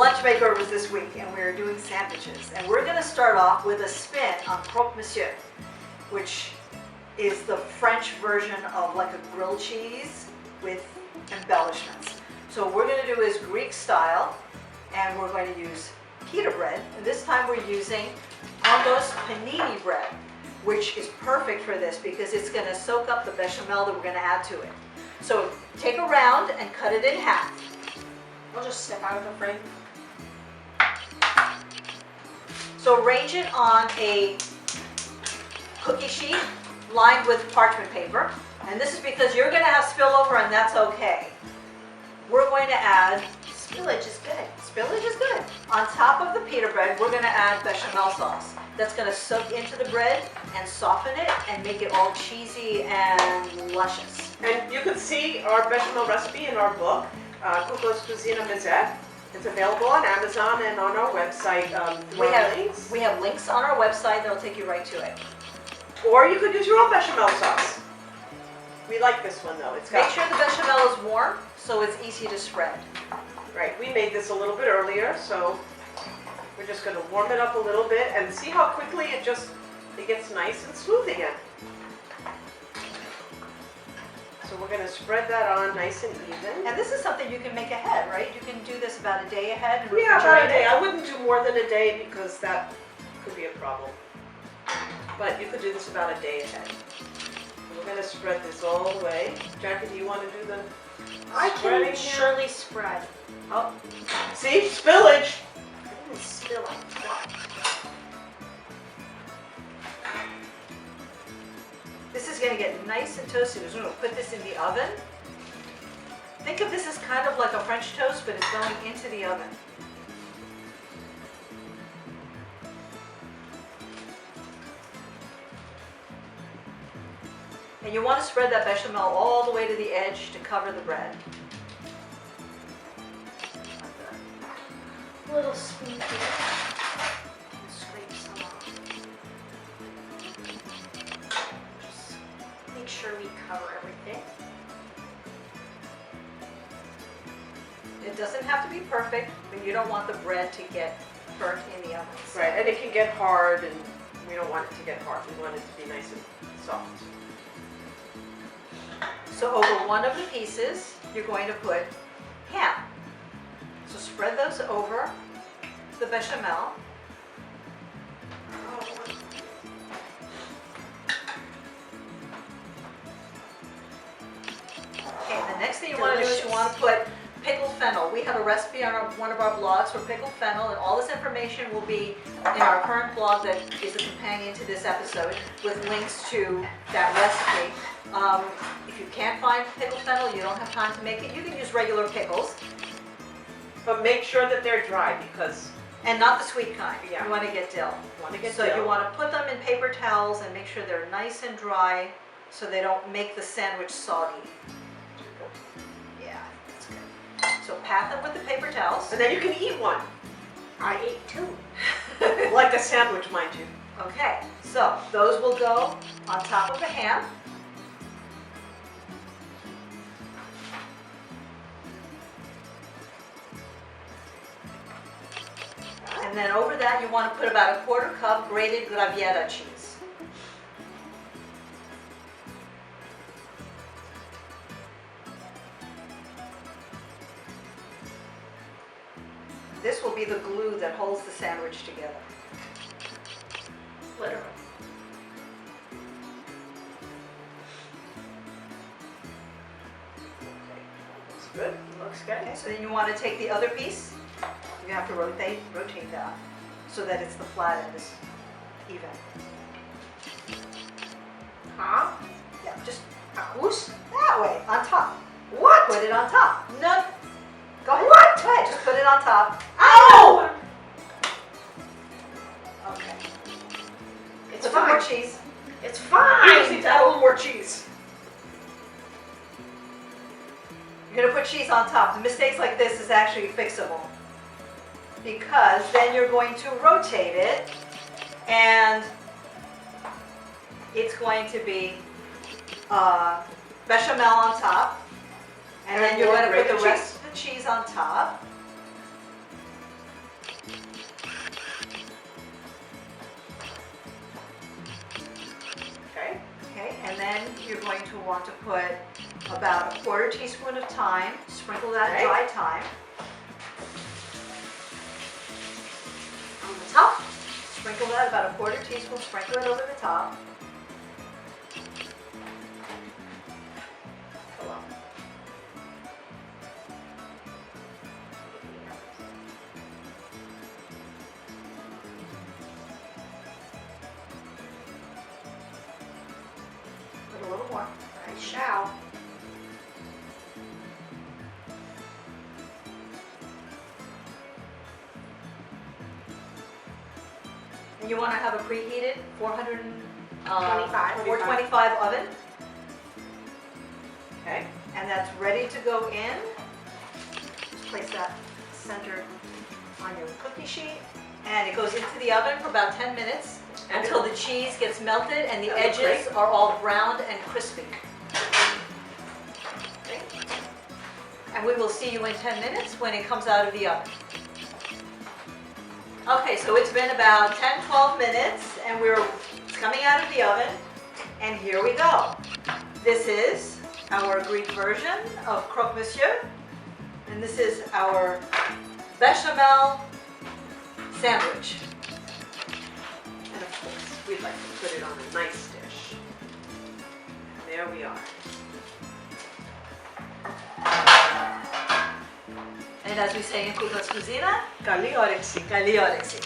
lunch makeovers this week, and we're doing sandwiches. And we're going to start off with a spin on Croque Monsieur, which is the French version of like a grilled cheese with embellishments. So what we're going to do is Greek style, and we're going to use pita bread. And this time we're using almost panini bread, which is perfect for this because it's going to soak up the bechamel that we're going to add to it. So take a round and cut it in half. I'll just step out of the frame. So arrange it on a cookie sheet lined with parchment paper. And this is because you're going to have spillover, and that's okay. We're going to add, Spillage is good. spillage is good. On top of the pita bread, we're going to add bechamel sauce. That's going to soak into the bread and soften it and make it all cheesy and luscious. And you can see our bechamel recipe in our book, Kouzina. It's available on Amazon and on our website. We have links on our website that'll take you right to it. Or you could use your own bechamel sauce. We like this one though. It's got, Make sure the bechamel is warm so it's easy to spread. right, we made this a little bit earlier, so we're just going to warm it up a little bit and see how quickly it gets nice and smooth again. So we're going to spread that on nice and even. And this is something you can make ahead, right? You can do this about a day ahead. And Yeah, about a refrigerate day. it. I wouldn't do more than a day because that could be a problem. But you could do this about a day ahead. We're going to spread this all the way. Jackie, do you want to do the I spreading can here? surely spread. Oh, see? Spillage! Ooh, spilling. This is going to get nice and toasted. We're going to put this in the oven. Think of this as kind of like a French toast, but it's going into the oven. And you want to spread that bechamel all the way to the edge to cover the bread. Little spoon here. And scrape some off. Just make sure we cover everything. It doesn't have to be perfect, but you don't want the bread to get burnt in the oven. Right, and it can get hard, and we don't want it to get hard. We want it to be nice and soft. So over one of the pieces, you're going to put ham. So spread those over the bechamel. Okay, the next thing you want to do is you want to put pickled fennel. We have a recipe on one of our blogs for pickled fennel, and all this information will be in our current blog that is a companion to this episode with links to that recipe. If you can't find pickled fennel, you don't have time to make it, you can use regular pickles. But make sure that they're dry because And not the sweet kind. Yeah. You want to get dill. So dill. you want to put them in paper towels and make sure they're nice and dry so they don't make the sandwich soggy. Yeah, that's good. So pat them with the paper towels. And then you can eat one. I ate two. Like a sandwich, mind you. Okay, so those will go on top of the ham. And then over that you want to put about a 1/4 cup grated Graviera cheese. This will be the glue that holds the sandwich together. Literally. Looks good. Looks good. Okay, so then you want to take the other piece. You have to rotate that so that it's the flat end is even. Huh? Yeah, just Whoosh. that way, on top. What? Put it on top. No. Go ahead. What? Go ahead, just put it on top. Ow! Okay. It's Put some more fine. cheese. It's You just fine. need to add a little more cheese. You're gonna put cheese on top. The mistakes like this is actually fixable because then you're going to rotate it and it's going to be bechamel on top, and then you're more going to put grated the rest of the cheese on top. Okay. Okay, and then you're going to want to put about a 1/4 teaspoon of thyme, sprinkle that Okay. dry thyme on the top. Sprinkle that about a 1/4 teaspoon, sprinkle it over the top. Hello. Put a little more. I shall. And you want to have a preheated 25. 425 oven, Okay. and that's ready to go in. Just place that centered on your cookie sheet, and it goes into the oven for about 10 minutes until the cheese gets melted and the That looks edges great. are all browned and crispy. Okay. And we will see you in 10 minutes when it comes out of the oven. Okay, so it's been about 10-12 minutes and it's coming out of the oven, and here we go. This is our Greek version of Croque Monsieur, and this is our bechamel sandwich. And of course, we'd like to put it on a nice dish. And there we are. And as we say in Kouzina, Καλή όρεξη. καλή όρεξη.